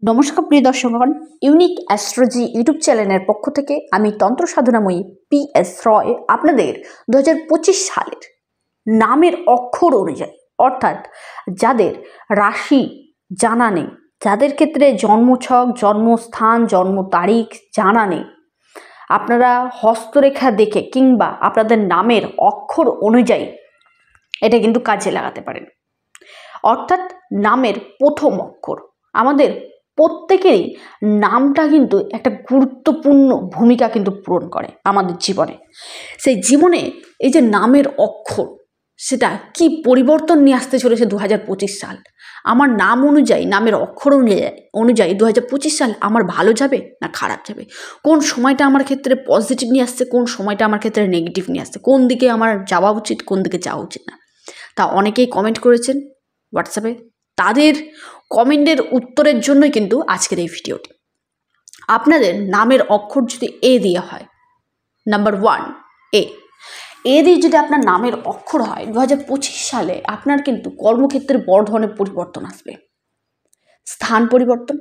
নমস্কার প্রিয় দর্শকগণ, unique astrology YouTube চ্যানেলের পক্ষ থেকে আমি তন্ত্র সাধনাময়ী PS রয় আপনাদের 2025 সালের নামের অক্ষর অনুযায়ী, অর্থাৎ যাদের রাশি জানা নেই, যাদের ক্ষেত্রে জন্মছক, জন্মস্থান, জন্ম তারিখ জানা নেই, আপনারা হস্তরেখা দেখে কিংবা আপনাদের নামের অক্ষর অনুযায়ী এটা কিন্তু কাজে লাগাতে পারেন। অর্থাৎ নামের প্রথম অক্ষর, আমাদের প্রত্যেকেরই নামটা কিন্তু একটা গুরুত্বপূর্ণ ভূমিকা কিন্তু পূরণ করে আমাদের জীবনে। সেই জীবনে এই যে নামের অক্ষর, সেটা কি পরিবর্তন নিয়ে আসতে চলেছে 2025 সাল। আমার নাম অনুযায়ী, নামের অক্ষর অনুযায়ী 2025 সাল আমার ভালো যাবে না খারাপ যাবে, কোন সময়টা আমার ক্ষেত্রে পজিটিভ নিয়ে আসছে, কোন সময়টা আমার ক্ষেত্রে নেগেটিভ নিয়ে আসছে, কোন দিকে আমার যাওয়া উচিত, কোন দিকে যাওয়া উচিত না, তা অনেকেই কমেন্ট করেছেন হোয়াটসঅ্যাপে। তাদের কমেন্টের উত্তরের জন্যই কিন্তু আজকের এই ভিডিওটি। আপনাদের নামের অক্ষর যদি এ দিয়ে হয়, নাম্বার 1 এ দিয়ে যদি আপনার নামের অক্ষর হয়, 2025 সালে আপনার কিন্তু কর্মক্ষেত্রে বড় ধরনের পরিবর্তন আসবে। স্থান পরিবর্তন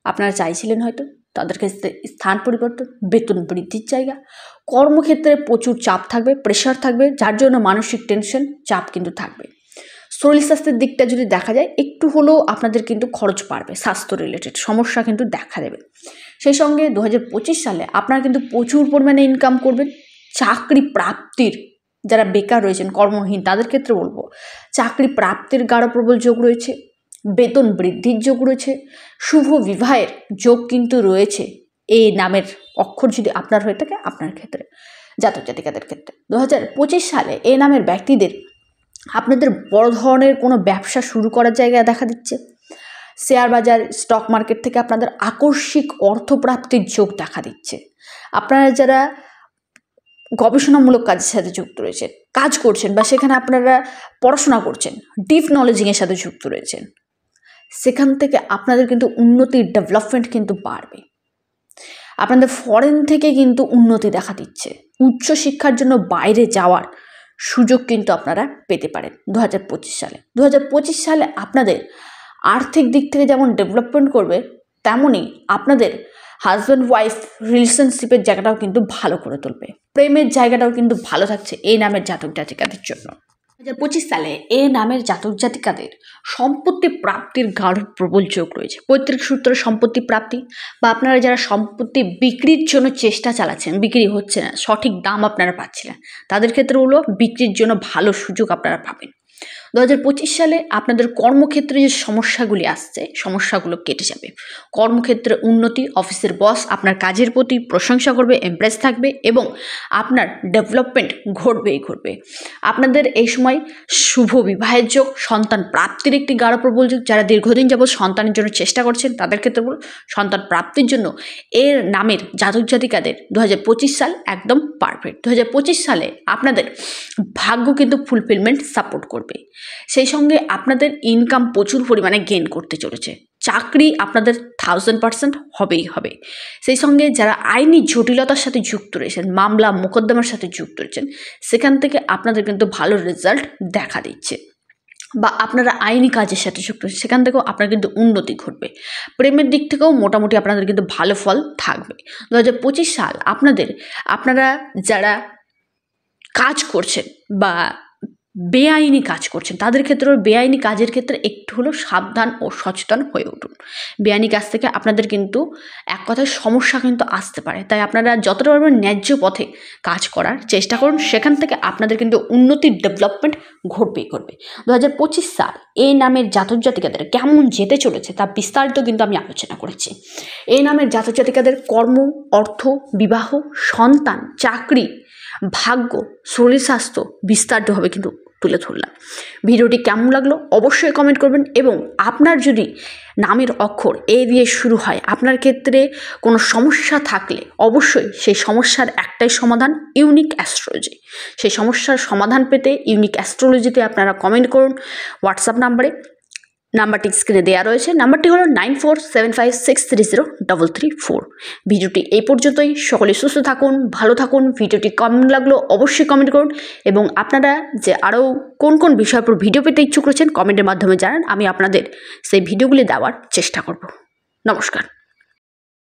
আপনারা চাইছিলেন হয়তো, তাদের ক্ষেত্রে স্থান পরিবর্তন, বেতন বৃদ্ধির জায়গা, কর্মক্ষেত্রে প্রচুর চাপ থাকবে, প্রেশার থাকবে, যার জন্য মানসিক টেনশন, চাপ কিন্তু থাকবে। শরীর স্বাস্থ্যের দিকটা যদি দেখা যায়, একটু হলেও আপনাদের কিন্তু খরচ বাড়বে, স্বাস্থ্য রিলেটেড সমস্যা কিন্তু দেখা দেবে। সেই সঙ্গে 2025 সালে আপনারা কিন্তু প্রচুর পরিমাণে ইনকাম করবেন। চাকরি প্রাপ্তির, যারা বেকার রয়েছেন, কর্মহীন, তাদের ক্ষেত্রে বলবো চাকরি প্রাপ্তির গাঢ় প্রবল যোগ রয়েছে, বেতন বৃদ্ধির যোগ রয়েছে, শুভ বিবাহের যোগ কিন্তু রয়েছে এই নামের অক্ষর যদি আপনার হয়ে থাকে আপনার ক্ষেত্রে, জাতক জাতিকাদের ক্ষেত্রে। 2025 সালে এই নামের ব্যক্তিদের আপনাদের বড় ধরনের কোনো ব্যবসা শুরু করার জায়গায় দেখা দিচ্ছে। শেয়ার বাজার, স্টক মার্কেট থেকে আপনাদের আকস্মিক অর্থপ্রাপ্তির যোগ দেখা দিচ্ছে। আপনারা যারা গবেষণামূলক কাজের সাথে যুক্ত রয়েছেন, কাজ করছেন, বা সেখানে আপনারা পড়াশোনা করছেন, ডিপ নলেজিংয়ের সাথে যুক্ত রয়েছেন, সেখান থেকে আপনাদের কিন্তু উন্নতির, ডেভেলপমেন্ট কিন্তু বাড়বে। আপনাদের ফরেন থেকে কিন্তু উন্নতি দেখা দিচ্ছে। উচ্চশিক্ষার জন্য বাইরে যাওয়ার সুযোগ কিন্তু আপনারা পেতে পারেন 2025 সালে। 2025 সালে আপনাদের আর্থিক দিক থেকে যেমন ডেভেলপমেন্ট করবে, তেমনই আপনাদের হাজব্যান্ড ওয়াইফ রিলেশনশিপের জায়গাটাও কিন্তু ভালো করে তুলবে। প্রেমের জায়গাটাও কিন্তু ভালো থাকছে এই নামের জাতক জাতিকাদের জন্য। 2025 সালে এই নামের জাতক জাতিকাদের সম্পত্তি প্রাপ্তির গাঢ় প্রবল যোগ রয়েছে। পৈতৃক সূত্রে সম্পত্তি প্রাপ্তি, বা আপনারা যারা সম্পত্তি বিক্রির জন্য চেষ্টা চালাচ্ছেন, বিক্রি হচ্ছে না, সঠিক দাম আপনারা পাচ্ছিলেন, তাদের ক্ষেত্রে হলো বিক্রির জন্য ভালো সুযোগ আপনারা পাবেন। 2025 সালে আপনাদের কর্মক্ষেত্রে যে সমস্যাগুলি আসছে, সমস্যাগুলো কেটে যাবে। কর্মক্ষেত্রে উন্নতি, অফিসের বস আপনার কাজের প্রতি প্রশংসা করবে, ইমপ্রেস থাকবে, এবং আপনার ডেভেলপমেন্ট ঘটবেই ঘটবে। আপনাদের এই সময় শুভ বিবাহের যোগ, সন্তান প্রাপ্তির একটি গাঢ় প্রবল যোগ। যারা দীর্ঘদিন যাবৎ সন্তানের জন্য চেষ্টা করছেন, তাদের ক্ষেত্রে বল সন্তান প্রাপ্তির জন্য এর নামের জাতক জাতিকাদের 2025 সাল একদম পারফেক্ট। 2025 সালে আপনাদের ভাগ্য কিন্তু ফুলফিলমেন্ট সাপোর্ট করবে। সেই সঙ্গে আপনাদের ইনকাম প্রচুর পরিমাণে গেইন করতে চলেছে। চাকরি আপনাদের 1000% হবেই হবে। সেই সঙ্গে যারা আইনি জটিলতার সাথে যুক্ত রয়েছেন, মামলা মোকদ্দমার সাথে যুক্ত রয়েছেন, সেখান থেকে আপনাদের কিন্তু ভালো রেজাল্ট দেখা দিচ্ছে। বা আপনারা আইনি কাজের সাথে যুক্ত রয়েছেন, সেখান থেকেও আপনার কিন্তু উন্নতি ঘটবে। প্রেমের দিক থেকেও মোটামুটি আপনাদের কিন্তু ভালো ফল থাকবে। 2025 সাল আপনারা যারা কাজ করছেন বা বেআইনি কাজ করছেন, তাদের ক্ষেত্রেও বেআইনি কাজের ক্ষেত্রে একটু হলেও সাবধান ও সচেতন হয়ে উঠুন। বেআইনি কাজ থেকে আপনাদের কিন্তু এক কথায় সমস্যা কিন্তু আসতে পারে, তাই আপনারা যতটা পারবেন ন্যায্য পথে কাজ করার চেষ্টা করুন। সেখান থেকে আপনাদের কিন্তু উন্নতির, ডেভেলপমেন্ট ঘটবেই ঘটবে। 2025 সাল এই নামের জাতক জাতিকাদের কেমন যেতে চলেছে তা বিস্তারিত কিন্তু আমি আলোচনা করেছি। এই নামের জাতক জাতিকাদের কর্ম, অর্থ, বিবাহ, সন্তান, চাকরি, ভাগ্য, শরীর স্বাস্থ্য বিস্তারিতভাবে কিন্তু তুলে ধরলাম। ভিডিওটি কেমন লাগলো অবশ্যই কমেন্ট করবেন, এবং আপনার যদি নামের অক্ষর এ দিয়ে শুরু হয়, আপনার ক্ষেত্রে কোনো সমস্যা থাকলে অবশ্যই সেই সমস্যার একটাই সমাধান, ইউনিক অ্যাস্ট্রোলজি। সেই সমস্যার সমাধান পেতে ইউনিক অ্যাস্ট্রোলজিতে আপনারা কমেন্ট করুন হোয়াটসঅ্যাপ নাম্বারে। নাম্বারটি স্ক্রিনে দেওয়া রয়েছে, নাম্বারটি হলো 9475630334। ভিডিওটি এই পর্যন্তই। সকলে সুস্থ থাকুন, ভালো থাকুন। ভিডিওটি কেমন লাগলো অবশ্যই কমেন্ট করুন, এবং আপনারা যে আরও কোন কোন বিষয়ের উপর ভিডিও পেতে ইচ্ছুক রয়েছেন কমেন্টের মাধ্যমে জানান, আমি আপনাদের সেই ভিডিওগুলি দেওয়ার চেষ্টা করব। নমস্কার।